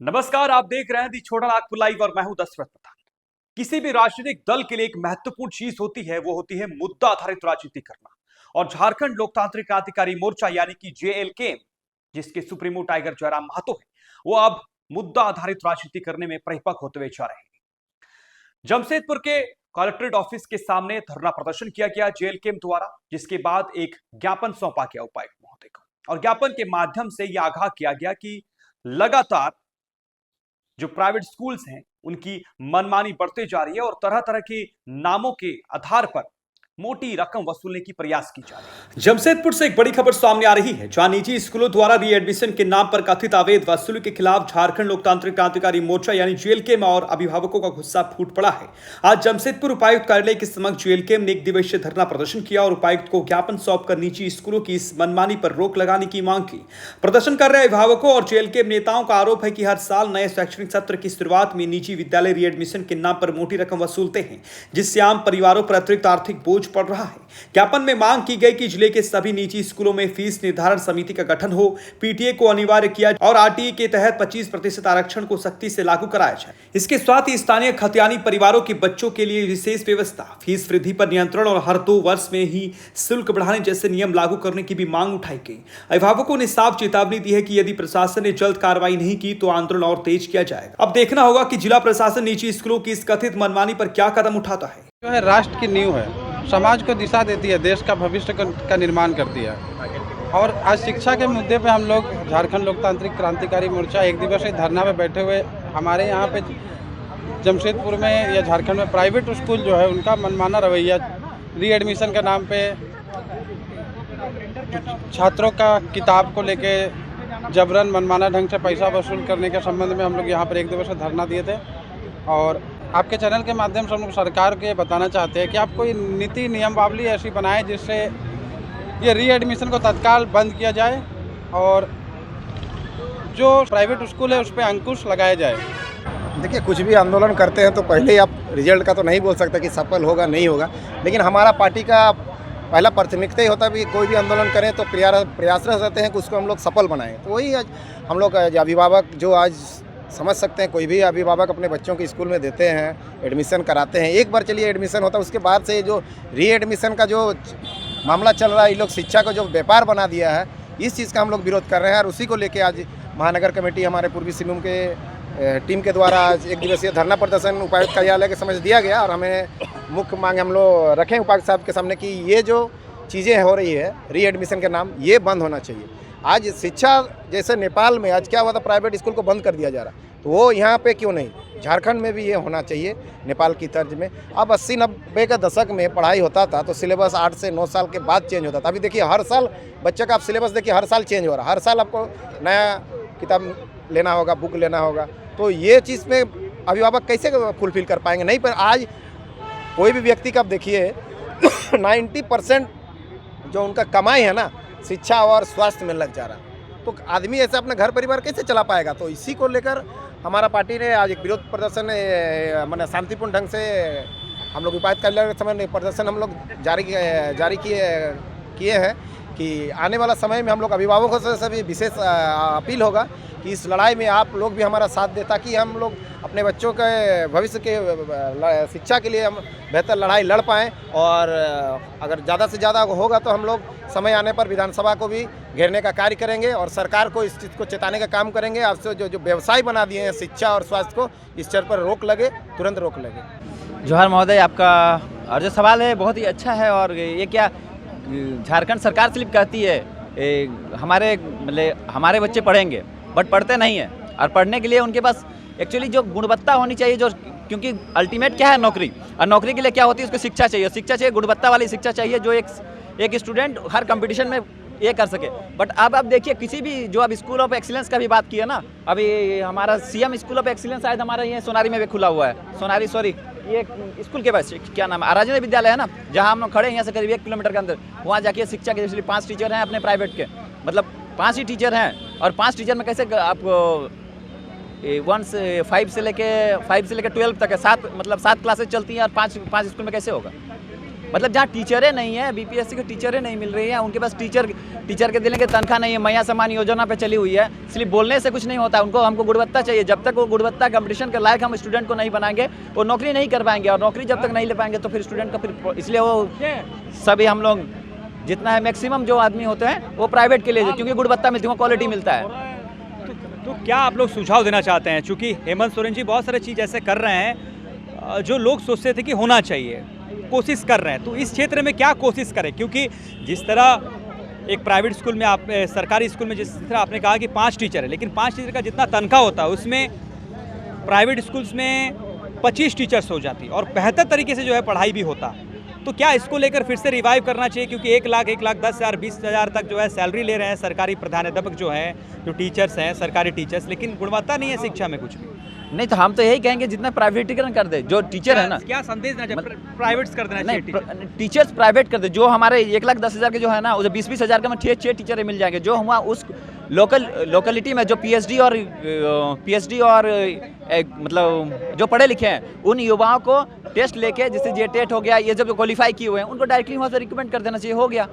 नमस्कार, आप देख रहे हैं दी छोटा नागपुर लाइव और मैं हूं दशरथ प्रधान। किसी भी राजनीतिक दल के लिए एक महत्वपूर्ण चीज होती है, वो होती है मुद्दा आधारित राजनीति करना। और झारखंड लोकतांत्रिक क्रांतिकारी मोर्चा यानी कि जेएलके, जिसके सुप्रीमो टाइगर जयराम महतो है, वो अब मुद्दा आधारित राजनीति करने में परिपक्व होते हुए जा रहे हैं। जमशेदपुर के कलेक्ट्रेट ऑफिस के सामने धरना प्रदर्शन किया गया जेएलके द्वारा, जिसके बाद एक ज्ञापन सौंपा गया उपायुक्त महोदय को। और ज्ञापन के माध्यम से यह आगाह किया गया कि लगातार जो प्राइवेट स्कूल्स हैं उनकी मनमानी बढ़ते जा रही है और तरह तरह के नामों के आधार पर मोटी रकम वसूलने की प्रयास की जा रही है। जमशेदपुर से एक बड़ी खबर सामने आ रही है, जहां निजी स्कूलों द्वारा रीएडमिशन के नाम पर कथित अवैध वसूली के खिलाफ झारखंड लोकतांत्रिक क्रांतिकारी मोर्चा यानी जेएलके में और अभिभावकों का गुस्सा फूट पड़ा है। आज जमशेदपुर उपायुक्त कार्यालय के समक्ष जेएलके ने एक दिवसीय धरना प्रदर्शन किया और उपायुक्त को ज्ञापन सौंपकर निजी स्कूलों की इस मनमानी पर रोक लगाने की मांग की। प्रदर्शन कर रहे अभिभावकों और जेएलके नेताओं का आरोप है कि हर साल नए शैक्षणिक सत्र की शुरुआत में निजी विद्यालय रीएडमिशन के नाम पर मोटी रकम वसूलते हैं, जिससे आम परिवारों पर अतिरिक्त आर्थिक बोझ पड़ रहा है। ज्ञापन में मांग की गई कि जिले के सभी निजी स्कूलों में फीस निर्धारण समिति का गठन हो, पीटीए को अनिवार्य किया और आरटीई के तहत 25% आरक्षण को सख्ती से लागू कराया जाए। इसके साथ ही स्थानीय खतियानी परिवारों के बच्चों के लिए विशेष व्यवस्था, फीस वृद्धि पर नियंत्रण और हर 2 वर्ष में ही शुल्क बढ़ाने जैसे नियम लागू करने की भी मांग उठाई गई। अभिभावकों ने साफ चेतावनी दी है कि यदि प्रशासन ने जल्द कार्रवाई नहीं की तो आंदोलन और तेज किया जाएगा। अब देखना होगा कि जिला प्रशासन निजी स्कूलों की इस कथित मनमानी पर क्या कदम उठाता है। जो है राष्ट्र की नींव है, समाज को दिशा देती है, देश का भविष्य का निर्माण करती है। और आज शिक्षा के मुद्दे पे हम लोग झारखंड लोकतांत्रिक क्रांतिकारी मोर्चा एक दिवसीय धरना पे बैठे हुए। हमारे यहाँ पे जमशेदपुर में या झारखंड में प्राइवेट स्कूल जो है उनका मनमाना रवैया, रीएडमिशन के नाम पे छात्रों का किताब को लेके जबरन मनमाना ढंग से पैसा वसूल करने के संबंध में हम लोग यहाँ पर एक दिवसीय धरना दिए थे। और आपके चैनल के माध्यम से हम लोग सरकार को ये बताना चाहते हैं कि आप कोई नीति नियमावली ऐसी बनाएं जिससे ये रीएडमिशन को तत्काल बंद किया जाए और जो प्राइवेट स्कूल है उस पर अंकुश लगाया जाए। देखिए, कुछ भी आंदोलन करते हैं तो पहले ही आप रिजल्ट का तो नहीं बोल सकते कि सफल होगा नहीं होगा, लेकिन हमारा पार्टी का पहला प्राथमिकता ही होता है कि कोई भी आंदोलन करें तो प्रयासरत रहते हैं कि उसको हम लोग सफल बनाएं। तो वही आज हम लोग अभिभावक जो आज समझ सकते हैं, कोई भी अभिभावक अपने बच्चों के स्कूल में देते हैं, एडमिशन कराते हैं। एक बार चलिए एडमिशन होता है, उसके बाद से जो रीएडमिशन का जो मामला चल रहा है, ये लोग शिक्षा को जो व्यापार बना दिया है, इस चीज़ का हम लोग विरोध कर रहे हैं। और उसी को लेके आज महानगर कमेटी हमारे पूर्वी सिंहभूम के टीम के द्वारा आज एक दिवसीय धरना प्रदर्शन उपायुक्त कार्यालय के समझ दिया गया। और हमें मुख्य मांग हम लोग रखें उपायुक्त साहब के सामने कि ये जो चीज़ें हो रही है रीएडमिशन के नाम, ये बंद होना चाहिए। आज शिक्षा जैसे नेपाल में आज क्या हुआ था, प्राइवेट स्कूल को बंद कर दिया जा रहा, तो वो यहाँ पे क्यों नहीं, झारखंड में भी ये होना चाहिए नेपाल की तर्ज में। अब 80-90 के दशक में पढ़ाई होता था तो सिलेबस 8 से 9 साल के बाद चेंज होता था। अभी देखिए हर साल बच्चे का आप सिलेबस देखिए, हर साल चेंज हो रहा है, हर साल आपको नया किताब लेना होगा, बुक लेना होगा। तो ये चीज़ में अभिभावक कैसे फुलफिल कर पाएंगे? नहीं, पर आज कोई भी व्यक्ति का आप देखिए 90% जो उनका कमाई है ना, शिक्षा और स्वास्थ्य में लग जा रहा, तो आदमी ऐसे अपना घर परिवार कैसे चला पाएगा? तो इसी को लेकर हमारा पार्टी ने आज एक विरोध प्रदर्शन मैंने शांतिपूर्ण ढंग से हम लोग उपायुक्त कार्यालय के समय प्रदर्शन हम लोग जारी किए हैं कि आने वाला समय में हम लोग अभिभावकों से भी विशेष अपील होगा कि इस लड़ाई में आप लोग भी हमारा साथ दें, ताकि हम लोग अपने बच्चों के भविष्य के शिक्षा के लिए हम बेहतर लड़ाई लड़ पाएँ। और अगर ज़्यादा से ज़्यादा होगा तो हम लोग समय आने पर विधानसभा को भी घेरने का कार्य करेंगे और सरकार को इस चीज़ को चेताने का काम करेंगे। आपसे जो व्यवसाय बना दिए हैं शिक्षा और स्वास्थ्य को, इस चर पर रोक लगे, तुरंत रोक लगे। जोहार महोदय, आपका और जो सवाल है बहुत ही अच्छा है। और ये क्या झारखंड सरकार सिर्फ कहती है हमारे बच्चे पढ़ेंगे, बट पढ़ते नहीं हैं। और पढ़ने के लिए उनके पास एक्चुअली जो गुणवत्ता होनी चाहिए, जो क्योंकि अल्टीमेट क्या है नौकरी, और नौकरी के लिए क्या होती है, उसको शिक्षा चाहिए, गुणवत्ता वाली शिक्षा चाहिए जो एक स्टूडेंट हर कंपटीशन में ये कर सके। बट अब आप देखिए किसी भी जो अब स्कूल ऑफ एक्सीलेंस का भी बात की है ना, अभी हमारा सीएम स्कूल ऑफ एक्सीलेंस शायद हमारा ये सोनारी में भी खुला हुआ है। ये स्कूल के पास क्या नाम है, आराधना विद्यालय है ना, जहाँ हम लोग खड़े हैं यहाँ से करीब 1 किलोमीटर के अंदर। वहाँ जाके शिक्षा के 5 टीचर हैं अपने प्राइवेट के, मतलब 5 ही टीचर हैं। और 5 टीचर में कैसे आपको 5 से लेके 12 तक है, 7 क्लासेस चलती हैं और 5 स्कूल में कैसे होगा? मतलब जहाँ टीचरें नहीं है, बीपीएससी के टीचरें नहीं मिल रही हैं, उनके पास टीचर के देने के तनख्वाह नहीं है, मैया सम्मान योजना पे चली हुई है, इसलिए बोलने से कुछ नहीं होता। उनको हमको गुणवत्ता चाहिए। जब तक वो गुणवत्ता कंपटीशन के लायक हम स्टूडेंट को नहीं बनाएंगे, वो नौकरी नहीं कर पाएंगे, और नौकरी जब तक नहीं ले पाएंगे तो फिर स्टूडेंट का फिर, इसलिए वो सभी हम लोग जितना है मैक्सिमम जो आदमी होते हैं वो प्राइवेट के लिए, क्योंकि गुणवत्ता मिलती है, क्वालिटी मिलता है। तो क्या आप लोग सुझाव देना चाहते हैं? चूंकि हेमंत सोरेन जी बहुत सारे चीज़ ऐसे कर रहे हैं जो लोग सोचते थे कि होना चाहिए, कोशिश कर रहे हैं, तो इस क्षेत्र में क्या कोशिश करें? क्योंकि जिस तरह एक प्राइवेट स्कूल में आप सरकारी स्कूल में जिस तरह आपने कहा कि 5 टीचर है, लेकिन 5 टीचर का जितना तनख्वाह होता है उसमें प्राइवेट स्कूल्स में 25 टीचर्स हो जाती और बेहतर तरीके से जो है पढ़ाई भी होता। तो क्या इसको लेकर फिर से रिवाइव करना चाहिए? क्योंकि 1 लाख 1,10,000 20,000 तक जो है सैलरी ले रहे हैं सरकारी प्रधानाध्यापक जो हैं, जो टीचर्स हैं, सरकारी टीचर्स, लेकिन गुणवत्ता नहीं है शिक्षा में कुछ भी। नहीं तो हम तो यही कहेंगे जितना प्राइवेटीकरण कर दे, जो टीचर है ना, क्या संदेश देना चाहिए? प्राइवेट्स कर देना चाहिए नहीं, टीचर्स प्राइवेट कर दे। जो हमारे 1,10,000 के जो है ना, उसे 20-20 हज़ार के में 6 टीचर मिल जाएंगे। जो हुआ उस लोकलिटी में जो पीएचडी और मतलब जो पढ़े लिखे हैं उन युवाओं को टेस्ट लेके, जैसे जे टेट हो गया, ये जब क्वालिफाई किए हुए हैं उनको डायरेक्टली वहाँ से रिक्रूटमेंट कर देना चाहिए, हो गया।